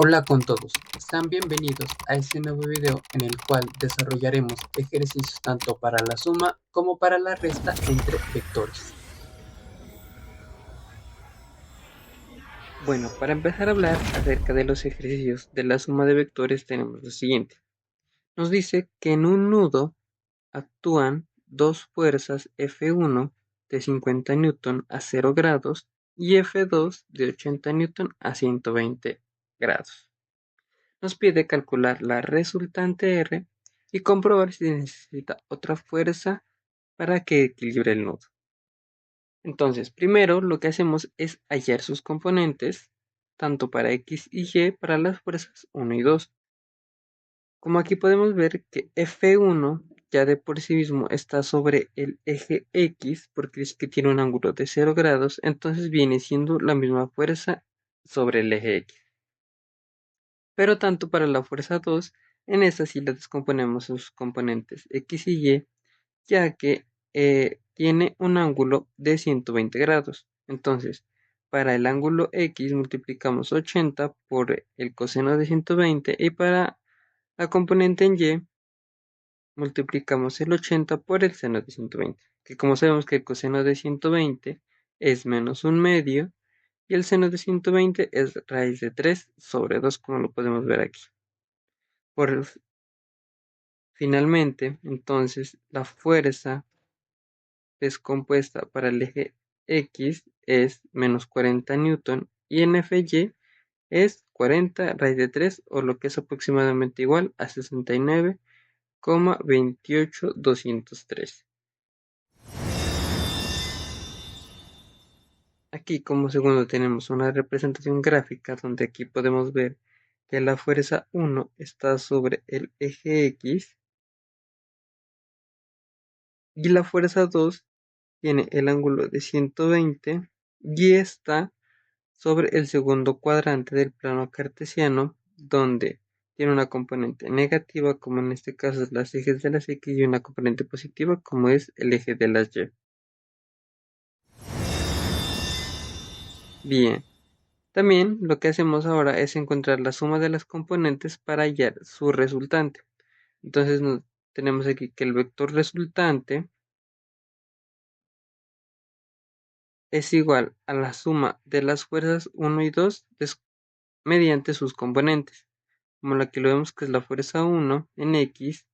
Hola con todos, sean bienvenidos a este nuevo video en el cual desarrollaremos ejercicios tanto para la suma como para la resta entre vectores. Bueno, para empezar a hablar acerca de los ejercicios de la suma de vectores tenemos lo siguiente. Nos dice que en un nudo actúan dos fuerzas F1 de 50 Newton a 0 grados y F2 de 80 Newton a 120 grados. Nos pide calcular la resultante R y comprobar si necesita otra fuerza para que equilibre el nudo. Entonces, primero lo que hacemos es hallar sus componentes, tanto para X y Y para las fuerzas 1 y 2. Como aquí podemos ver que F1 ya de por sí mismo está sobre el eje X, porque es que tiene un ángulo de 0 grados, entonces viene siendo la misma fuerza sobre el eje X. Pero tanto para la fuerza 2, en esta sí la descomponemos sus componentes X y Y, ya que tiene un ángulo de 120 grados. Entonces, para el ángulo X multiplicamos 80 por el coseno de 120 y para la componente en Y multiplicamos el 80 por el seno de 120, que como sabemos que el coseno de 120 es menos un medio y el seno de 120 es raíz de 3 sobre 2, como lo podemos ver aquí. Finalmente, entonces, la fuerza descompuesta para el eje X es menos 40 newton y en FY es 40 raíz de 3 o lo que es aproximadamente igual a 69,28203. Aquí como segundo tenemos una representación gráfica donde aquí podemos ver que la fuerza 1 está sobre el eje X y la fuerza 2 tiene el ángulo de 120 y está sobre el segundo cuadrante del plano cartesiano, donde tiene una componente negativa, como en este caso es las ejes de las X, y una componente positiva, como es el eje de las Y. Bien, también lo que hacemos ahora es encontrar la suma de las componentes para hallar su resultante. Entonces tenemos aquí que el vector resultante es igual a la suma de las fuerzas 1 y 2 mediante sus componentes, como la que lo vemos que es la fuerza 1 en X,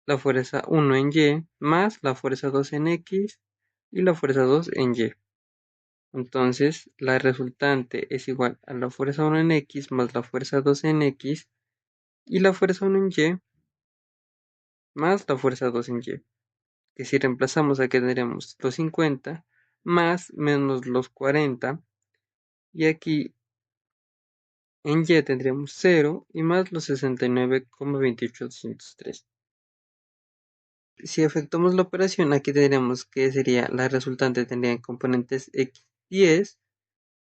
la fuerza 1 en Y, más la fuerza 2 en X y la fuerza 2 en Y. Entonces, la resultante es igual a la fuerza 1 en X más la fuerza 2 en X y la fuerza 1 en Y más la fuerza 2 en Y. Que si reemplazamos aquí tendremos los 50 más menos los 40 y aquí en Y tendremos 0 y más los 69,28203. Si efectuamos la operación, aquí tendremos que sería la resultante tendría componentes X10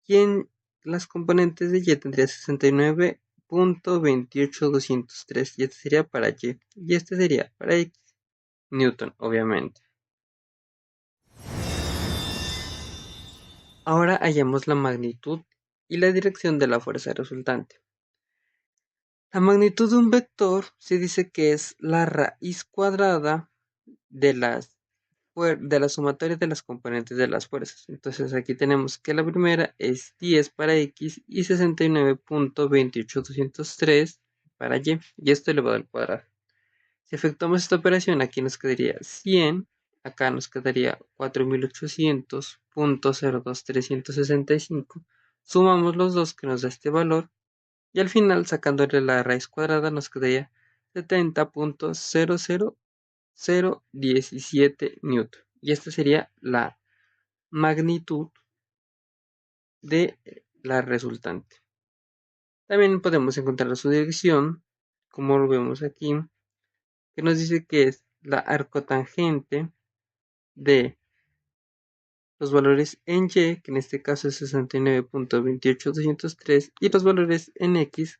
y en las componentes de Y tendría 69,28203 y este sería para y este sería para X, Newton, obviamente. Ahora hallamos la magnitud y la dirección de la fuerza resultante. La magnitud de un vector se dice que es la raíz cuadrada de la sumatoria de las componentes de las fuerzas. Entonces aquí tenemos que la primera es 10 para X y 69,28203 para y esto elevado al cuadrado. Si efectuamos esta operación, aquí nos quedaría 100, acá nos quedaría 4800,02365. Sumamos los dos que nos da este valor y al final sacándole la raíz cuadrada nos quedaría 70,00017 newton. Y esta sería la magnitud de la resultante. También podemos encontrar su dirección, como lo vemos aquí, que nos dice que es la arcotangente de los valores en Y, que en este caso es 69,28203, y los valores en X,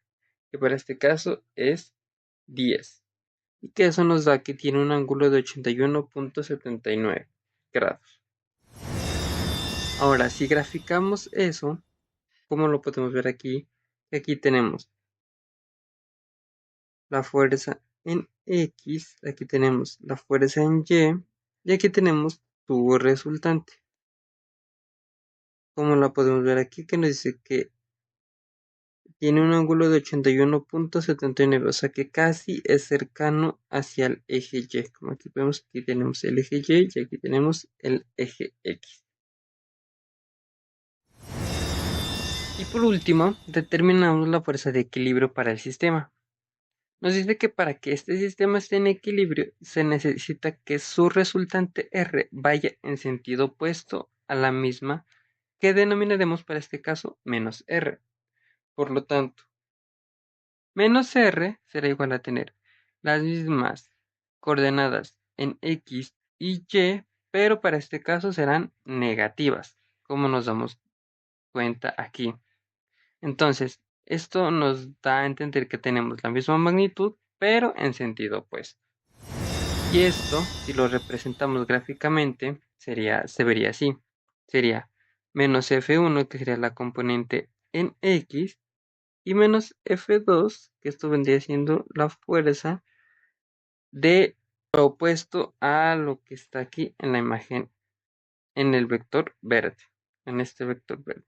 que para este caso es 10. Y que eso nos da que tiene un ángulo de 81,79 grados. Ahora, si graficamos eso, como lo podemos ver aquí, Aquí tenemos la fuerza en X, aquí tenemos la fuerza en Y aquí tenemos tu resultante. Como la podemos ver aquí, que nos dice que tiene un ángulo de 81,79, o sea que casi es cercano hacia el eje Y. Como aquí vemos, aquí tenemos el eje Y y aquí tenemos el eje X. Y por último, determinamos la fuerza de equilibrio para el sistema. Nos dice que para que este sistema esté en equilibrio, se necesita que su resultante R vaya en sentido opuesto a la misma, que denominaremos para este caso menos R. Por lo tanto, menos R será igual a tener las mismas coordenadas en X y Y, pero para este caso serán negativas, como nos damos cuenta aquí. Entonces, esto nos da a entender que tenemos la misma magnitud, pero en sentido opuesto. Y esto, si lo representamos gráficamente, se vería así. Sería menos F1, que sería la componente en X, y menos F2, que esto vendría siendo la fuerza de lo opuesto a lo que está aquí en la imagen, en el vector verde, en este vector verde.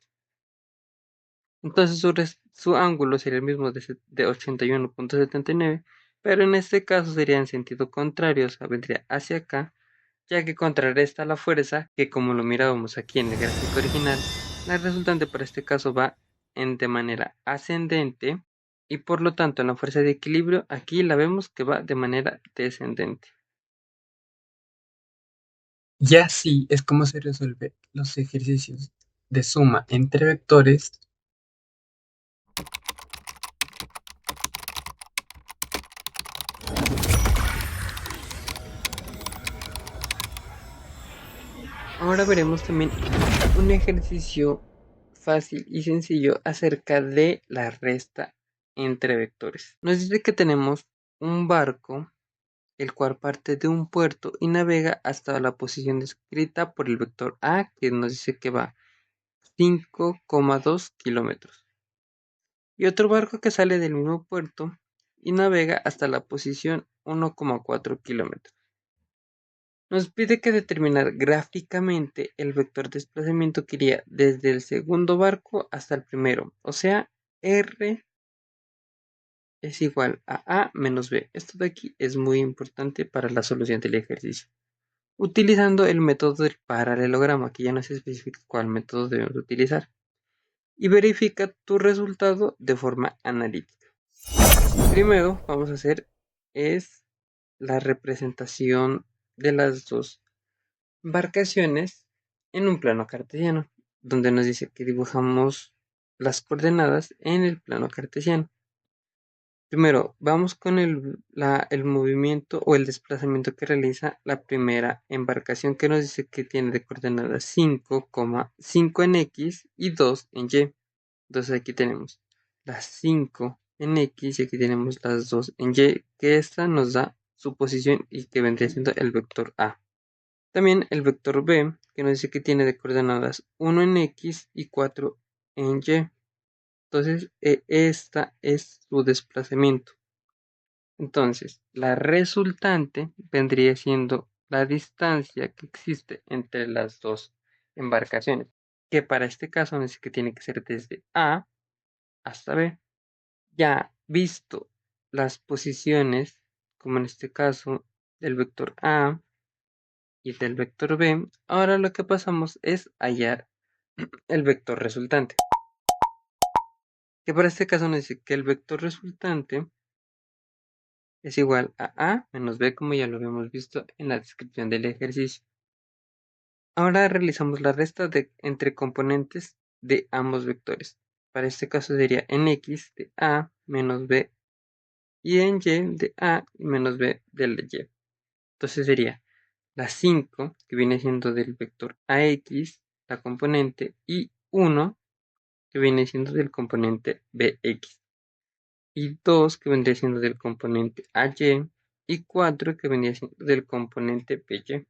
Entonces su ángulo sería el mismo de 81,79, pero en este caso sería en sentido contrario, o sea, vendría hacia acá, ya que contrarresta la fuerza, que como lo mirábamos aquí en el gráfico original, la resultante para este caso va de manera ascendente, y por lo tanto en la fuerza de equilibrio aquí la vemos que va de manera descendente. Y así es como se resuelven los ejercicios de suma entre vectores. Ahora veremos también un ejercicio fácil y sencillo acerca de la resta entre vectores. Nos dice que tenemos un barco, el cual parte de un puerto y navega hasta la posición descrita por el vector A, que nos dice que va 5,2 kilómetros. Y otro barco que sale del mismo puerto y navega hasta la posición 1,4 kilómetros. Nos pide que determinar gráficamente el vector de desplazamiento que iría desde el segundo barco hasta el primero, o sea, R es igual a A menos B. Esto de aquí es muy importante para la solución del ejercicio. Utilizando el método del paralelogramo, aquí ya no se especifica cuál método debemos utilizar. Y verifica tu resultado de forma analítica. Primero vamos a hacer es la representación de las dos embarcaciones en un plano cartesiano, donde nos dice que dibujamos las coordenadas en el plano cartesiano. Primero, vamos con el movimiento o el desplazamiento que realiza la primera embarcación, que nos dice que tiene de coordenadas 5,5 en X y 2 en Y. Entonces aquí tenemos las 5 en X y aquí tenemos las 2 en Y, que esta nos da su posición y que vendría siendo el vector A. También el vector B, que nos dice que tiene de coordenadas 1 en X y 4 en Y. Entonces, esta es su desplazamiento. Entonces, la resultante vendría siendo la distancia que existe entre las dos embarcaciones, que para este caso nos dice que tiene que ser desde A hasta B. Ya visto las posiciones, como en este caso del vector A y del vector B, ahora lo que pasamos es hallar el vector resultante. Que para este caso nos dice que el vector resultante es igual a A menos B, como ya lo habíamos visto en la descripción del ejercicio. Ahora realizamos la resta entre componentes de ambos vectores. Para este caso sería en X de A menos B y en Y de A menos B del de Y. Entonces sería la 5, que viene siendo del vector AX, la componente, y 1, que viene siendo del componente BX, y 2, que vendría siendo del componente AY, y 4, que vendría siendo del componente BY.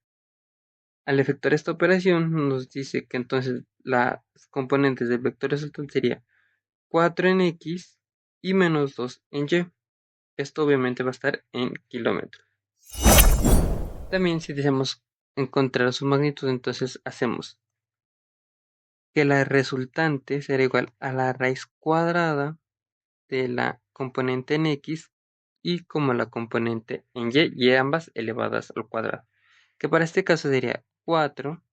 Al efectuar esta operación, nos dice que entonces las componentes del vector resultante sería 4 en X y menos 2 en Y. Esto obviamente va a estar en kilómetros. También si deseamos encontrar su magnitud, entonces hacemos que la resultante será igual a la raíz cuadrada de la componente en X y como la componente en Y ambas elevadas al cuadrado, que para este caso sería 4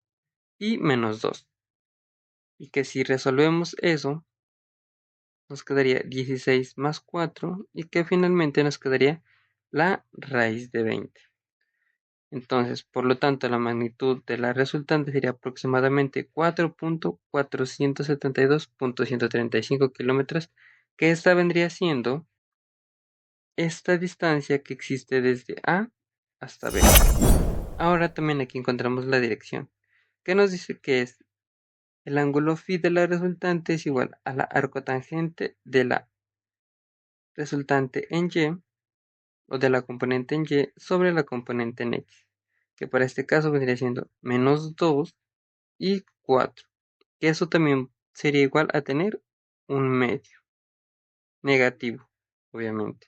y menos 2. Y que si resolvemos eso, nos quedaría 16 más 4 y que finalmente nos quedaría la raíz de 20. Entonces, por lo tanto, la magnitud de la resultante sería aproximadamente 4.472.135 kilómetros, que esta vendría siendo esta distancia que existe desde A hasta B. Ahora también aquí encontramos la dirección, que nos dice que es el ángulo phi de la resultante es igual a la arcotangente de la resultante en Y o de la componente en Y sobre la componente en X, que para este caso vendría siendo menos 2 y 4, que eso también sería igual a tener un medio negativo, obviamente.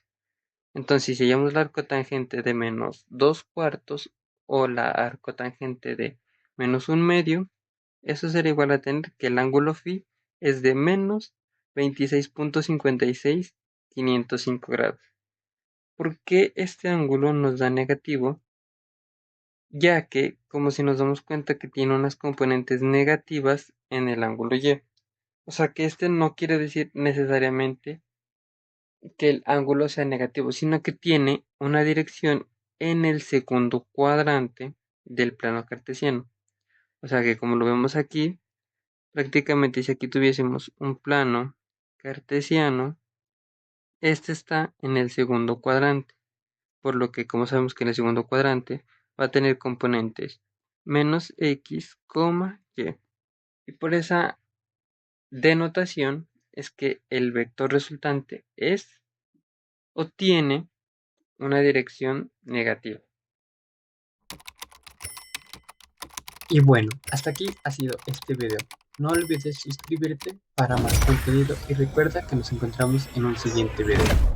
Entonces, si hallamos la arcotangente de menos 2 cuartos o la arcotangente de menos un medio, eso será igual a tener que el ángulo phi es de menos 26.565 grados. ¿Por qué este ángulo nos da negativo? Ya que, como si nos damos cuenta que tiene unas componentes negativas en el ángulo Y. O sea que este no quiere decir necesariamente que el ángulo sea negativo, sino que tiene una dirección en el segundo cuadrante del plano cartesiano. O sea que como lo vemos aquí, prácticamente si aquí tuviésemos un plano cartesiano, este está en el segundo cuadrante, por lo que como sabemos que en el segundo cuadrante va a tener componentes menos x, y. Y por esa denotación es que el vector resultante es o tiene una dirección negativa. Y bueno, hasta aquí ha sido este video. No olvides suscribirte para más contenido y recuerda que nos encontramos en un siguiente video.